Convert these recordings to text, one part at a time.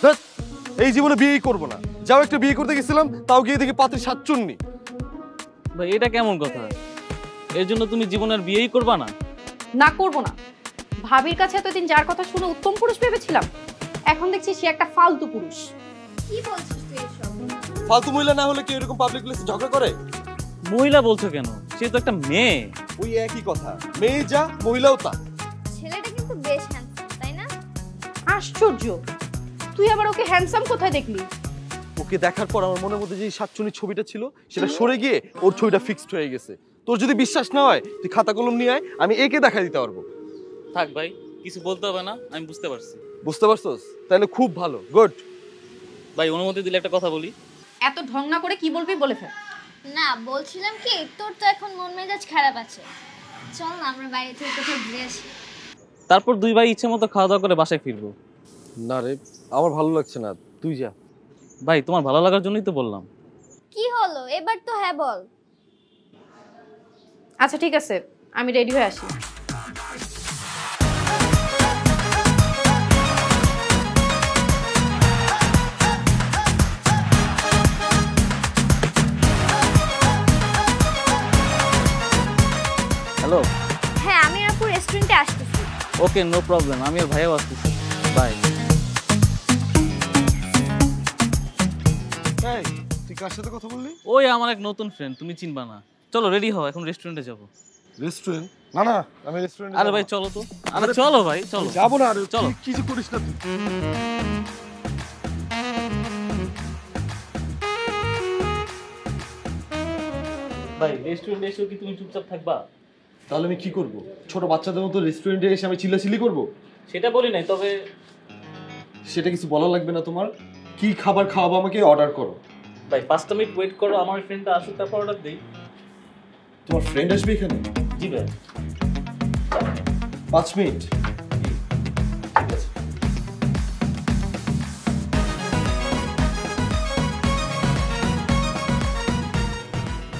ধ্যাৎ, এই জীবনে বিয়েই করবো না। যাও, একটা বিয়ে করতে গেছিলাম, তাও গিয়ে দেখি পাত্রী সাতচন্নি। ভাই এটা কেমন কথা? এর জন্য তুমি জীবনের বিয়েই করবা না? না, করবো না। ভাবির কাছে এতদিন যার কথা শুনে উত্তম পুরুষ ভেবেছিলাম, এখন দেখছি সে একটা ফালতু পুরুষ। কি বলছিস তুই এসব? ফালতু মহিলা না হলে কি এরকম পাবলিক প্লেসে ঝগড়া করে? মহিলা বলছো কেন? সে তো একটা মেয়ে। ওই একই কথা, মেয়ে যা মহিলাও তা। ছেলেটা কিন্তু বেশ হ্যান্ডসাম, তাই না? আশ্চর্য, তুই আবার ওকে হ্যান্ডসাম কোথায় দেখলি? ওকে দেখার পর আমার মনের মধ্যে যে সাতচুনির ছবিটা ছিল সেটা সরে গিয়ে ওর ছবিটা ফিক্সড হয়ে গেছে। তোর যদি বিশ্বাস না হয় তুই খাতা কলম নিয়ে আয়, আমি একে দেখা দিতে পারবো। থাক ভাই, কিছু বলতে হবে না, আমি বুঝতে পারছি। বুঝতে পারছস? তাহলে খুব ভালো, গুড। ভাই অনুমতি দিলে একটা কথা বলি। এত ঢং না করে কি বলবি বলে ফেল। না, বলছিলাম কি, তোর তো এখন মন মেজাজ খারাপ আছে, চল না আমরা বাইরে থেকে কোথাও ঘুরে আসি। তারপর দুই ভাই ইচ্ছে মতো খাওয়া দাওয়া করে বাসায় ফিরবো। না রে, আমার ভালো লাগছে না, তুই যা। ভাই তোমার ভালো লাগার জন্যই তো বললাম। কি হলো এবার, তো হ্যাঁ বল। আচ্ছা ঠিক আছে, আমি রেডি হয়ে আসি। হ্যালো। হ্যাঁ, আমি আর আপু রেস্টুরেন্টে আসতেছি। ওকে, নো প্রবলেম, আমি আর ভাইয়াও আসতেছি। বাই। এই, তুই কার সাথে কথা বললি? ওই আমার এক নতুন ফ্রেন্ড, তুমি চিনবা না। চলো রেডি হও, এখন রেস্টুরেন্টে যাবো। রেস্টুরেন্ট? না না, আমি রেস্টুরেন্টে আরে ভাই চলো তো। আরে চলো ভাই, চলো। যাবো না। আরে চলো। কি যে করিস না তুই। ভাই রেস্টুরেন্টে এসেও কি তুমি চুপচাপ থাকবা? তাহলে আমি কি করব? ছোট বাচ্চাদের মতো রেস্টুরেন্টে এসে আমি চিল্লাচিল্লি করব? সেটা বলি নাই, তবে সেটা কিছু বলা লাগবে না তোমার। কি খাবার খাওয়াবো আমাকে অর্ডার করো। ভাই 5টা মিনিট ওয়েট করো, আমার ফ্রেন্ডটা আসুক, তারপর অর্ডার দেই। তোমার ফ্রেন্ড আসবে এখানে? জি ভাই। 5 মিনিট? ঠিক আছে।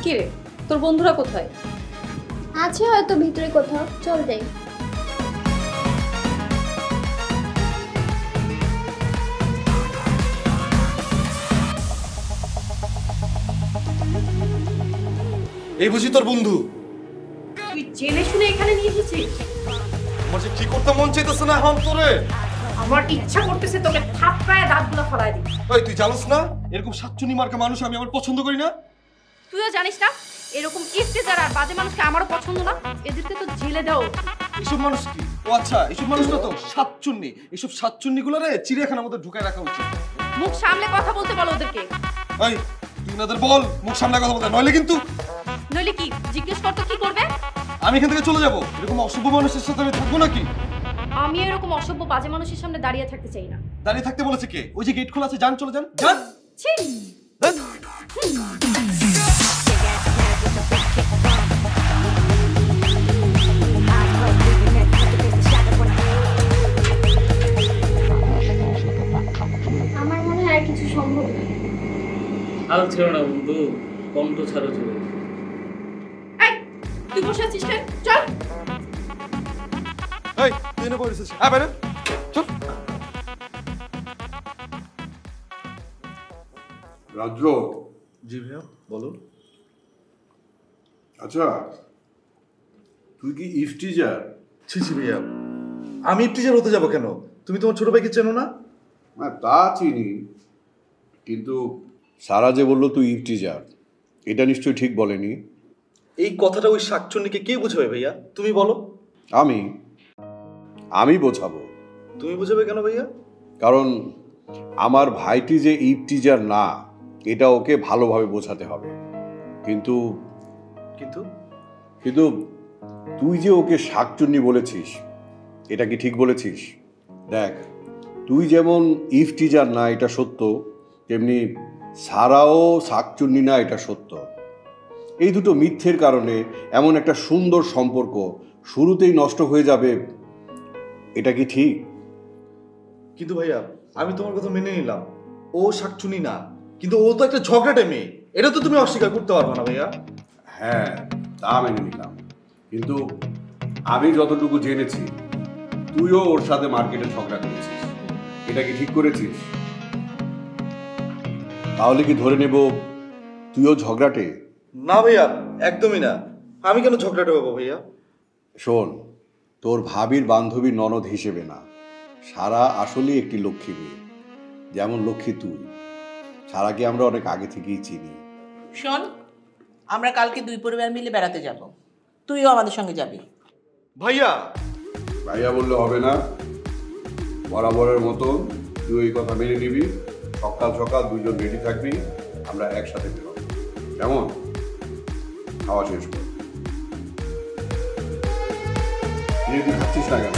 কি রে, তোর বন্ধুরা কোথায়? আছে হয়তো ভিতরে কোথাও, চল যাই। এই বুঝি তোর বন্ধু? তুই জেনে শুনে এখানে নিয়ে এসেছিস? আমার যে কি করতে মন চাইতেছে না এখন তোরে। আমার ইচ্ছা করতেছে তোকে থাপ্পড়ায় দাঁতগুলো ফলাই দিই। ওই তুই জানিস না এরকম সাতচুনি মার্কা মানুষ আমি আমার পছন্দ করি না? তুইও জানিস না এরকম ইফতেজার আর বাজে মানুষকে আমারও পছন্দ না। এদেরকে তো জেলে দাও। এসব মানুষ কি? ও আচ্ছা, এসব মানুষ না তো সাতচুন্নি। এসব সাতচুন্নি গুলারে চিড়িয়াখানার মধ্যে ঢুকায় রাখা উচিত। মুখ সামলে কথা বলতে বলো ওদেরকে। এই তুই ওনাদের বল মুখ সামনে কথা বলতে, নইলে কিন্তু। নইলে কি? জিজ্ঞেস কর তো কি করবে? আমি এখান থেকে চলে যাবো। এরকম অসভ্য মানুষের সাথে আমি থাকবো নাকি? আমি এরকম অসভ্য বাজে মানুষের সামনে দাঁড়িয়ে থাকতে চাই না। দাঁড়িয়ে থাকতে বলেছে কে? ওই যে গেট খোলা আছে, যান চলে যান। যান। ছি। আমার মনে হয় আর কিছু সম্ভব না। হাল ছেড়ো না বন্ধু, কণ্ঠ ছাড়ো চলে। এই তুই বসে আছিস কেন? চল। এই তুই না বলেছিস, হ্যাঁ বাইরে চল। রাজ্য। জি ভাইয়া বলো। আচ্ছা, তুই কি ইফটিজার? ছি ছি ভাইয়া, আমি ইফটিজার হতে যাব কেন? তুমি তোমার ছোট ভাইকে চেনো না? না তা চিনি, কিন্তু সারা যে বললো তুই ইফটিজার, এটা নিশ্চয়ই ঠিক বলেনি। এই কথাটা ওই শাকচুন্নিকে কে বুঝাবে ভাইয়া? তুমি বলো। আমি বোঝাবো। তুমি বুঝাবে কেন ভাইয়া? কারণ আমার ভাইটি যে ইফটিজার না, এটা ওকে ভালোভাবে বোঝাতে হবে। কিন্তু কিন্তু কিন্তু তুই যে ওকে শাকচুন্নি বলেছিস, এটা কি ঠিক বলেছিস? দেখ, তুই যেমন ইফটিজার না এটা সত্য, তেমনি সারাও শাকচুন্নি না এটা সত্য। এই দুটো মিথ্যের কারণে এমন একটা সুন্দর সম্পর্ক শুরুতেই নষ্ট হয়ে যাবে, এটা কি ঠিক? কিন্তু ভাইয়া, আমি তোমার কথা মেনে নিলাম, ও শাকচুন্নি না, কিন্তু ও তো একটা ঝগড়াটে মেয়ে, এটা তো তুমি অস্বীকার করতে পারবে না ভাইয়া। হ্যাঁ, তা মেনে নিলাম, কিন্তু আমি যতটুকু জেনেছি তুইও ওর সাথে মার্কেটে ঝগড়া করেছিস, এটা কি ঠিক করেছিস? তাহলে কি ধরে নেব তুইও ঝগড়াটে? না ভাইয়া, একদমই না। আমি কেন ঝগড়াটা হবো ভাইয়া? শোন, তোর ভাবির বান্ধবী ননদ হিসেবে না, সারা আসলেই একটি লক্ষ্মী মেয়ে, যেমন লক্ষ্মী তুই। সারাকে আমরা অনেক আগে থেকেই চিনি। শোন, আমরা কালকে দুই পরিবার মিলে বেড়াতে যাব, তুইও আমাদের সঙ্গে যাবি। ভাইয়া ভাইয়া বললে হবে না, বরাবরের মতো তুই এই কথা মেনে নিবি। সকাল সকাল দুজন রেডি থাকবি, আমরা একসাথে বেরোবো। কেমন? খাওয়া শেষ কর। তুই খাচ্ছিস না কেন?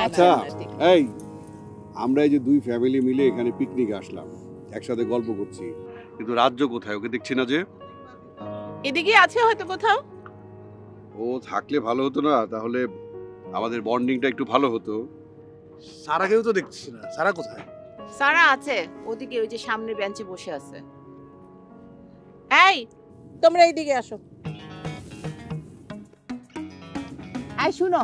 আচ্ছা, এই আমরা এই যে দুই ফ্যামিলি মিলে এখানে পিকনিকে আসলাম, একসাথে গল্প করছি, কিন্তু রাজ্য কোথায়? ওকে দেখছি না যে। এদিকে আছে হয়তো কোথাও। ও থাকলে ভালো হতো না? তাহলে আমাদের বন্ডিংটা একটু ভালো হতো। সারাকেও তো দেখছি না, সারা কোথায়? সারা আছে ওদিকে, ওই যে সামনের বেঞ্চে বসে আছে। এই তোমরা এইদিকে আসো। এই শুনো,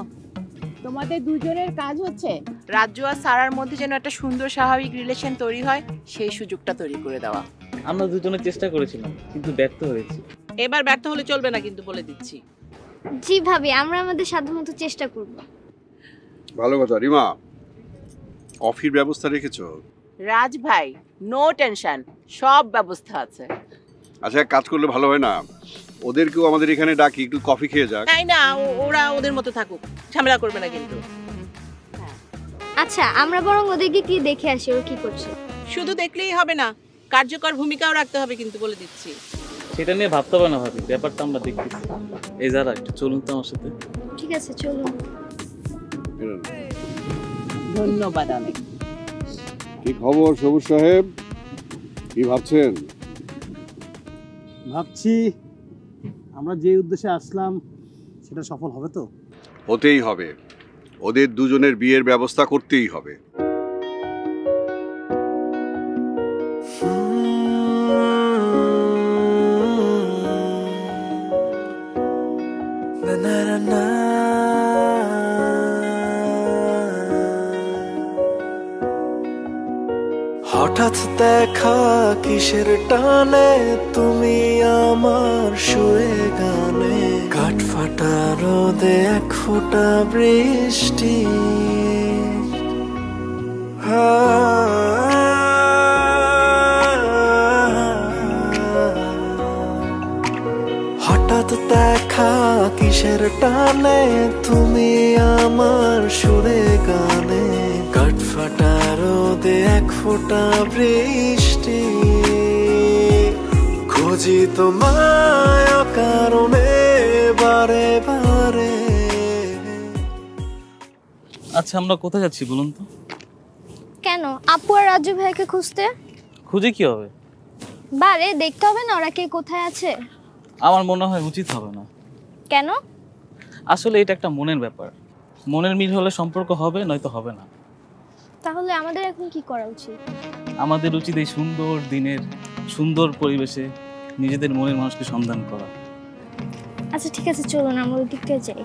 তোমাদের দুজনের কাজ হচ্ছে রাজ্য আর সারার মধ্যে যেন একটা সুন্দর স্বাভাবিক রিলেশন তৈরি হয়, সেই সুযোগটা তৈরি করে দেওয়া। আমরা দুজনে চেষ্টা করেছিলাম, কিন্তু ব্যর্থ হয়েছি। এবার ব্যর্থ হলে চলবে না কিন্তু, বলে দিচ্ছি। জি ভাবি, আমরা আমাদের সাধ্যমতো চেষ্টা করব। ভালো কথা। রিমা, কফির ব্যবস্থা রেখেছো? রাজ ভাই, নো টেনশন, সব ব্যবস্থা আছে। আচ্ছা, এক কাজ করলে ভালো হয় না, ওদেরকেও আমাদের এখানে ডাকি, একটু কফি খেয়ে যাক। তাই না, ওরা ওদের মতো থাকুক, ঝামেলা করবে না কিন্তু। আচ্ছা, আমরা বরং ওদেরকে কি দেখে আসি ও কি করছে। শুধু দেখলেই হবে না, কার্যকর ভূমিকাও রাখতে হবে কিন্তু, বলে দিচ্ছি। সেটা নিয়ে ভাবতে হবে না ভাবি, ব্যাপারটা আমরা দেখতেছি। এই যারা একটু চলুন তো আমার সাথে। ঠিক আছে, চলুন। ধন্যবাদ অনেক। কি খবর সবুজ সাহেব, কি ভাবছেন? ভাবছি আমরা যে উদ্দেশ্যে আসলাম সেটা সফল হবে তো? হতেই হবে, ওদের দুজনের বিয়ের ব্যবস্থা করতেই হবে। হঠাৎ দেখা কিসের টানে, তুমি আমার সুরে গানে, কাঠ ফাটা রোদে এক ফোঁটা বৃষ্টি। হঠাৎ দেখা কিসের টানে, তুমি আমার সুরে গানে, কাঠ ফাটা রোদে এক ফোঁটা বৃষ্টি। খুঁজি তোমায় কারণে বারে বারে। আচ্ছা, আমরা কোথায় যাচ্ছি বলুন তো? কেন, আপু আর রাজু ভাইকে খুঁজতে? খুঁজে কি হবে? বারে দেখতে হবে না ওরা কে কোথায় আছে? আমার মনে হয় উচিত হবে না। কেন? আসলে এটা একটা মনের ব্যাপার, মনের মিল হলে সম্পর্ক হবে, নয়তো হবে না। তাহলে আমাদের এখন কি করা উচিত? আমাদের উচিত এই সুন্দর দিনের সুন্দর পরিবেশে নিজেদের মনের মানুষকে সন্ধান করা। আচ্ছা ঠিক আছে, চলুন আমরা ওই দিকটা যাই।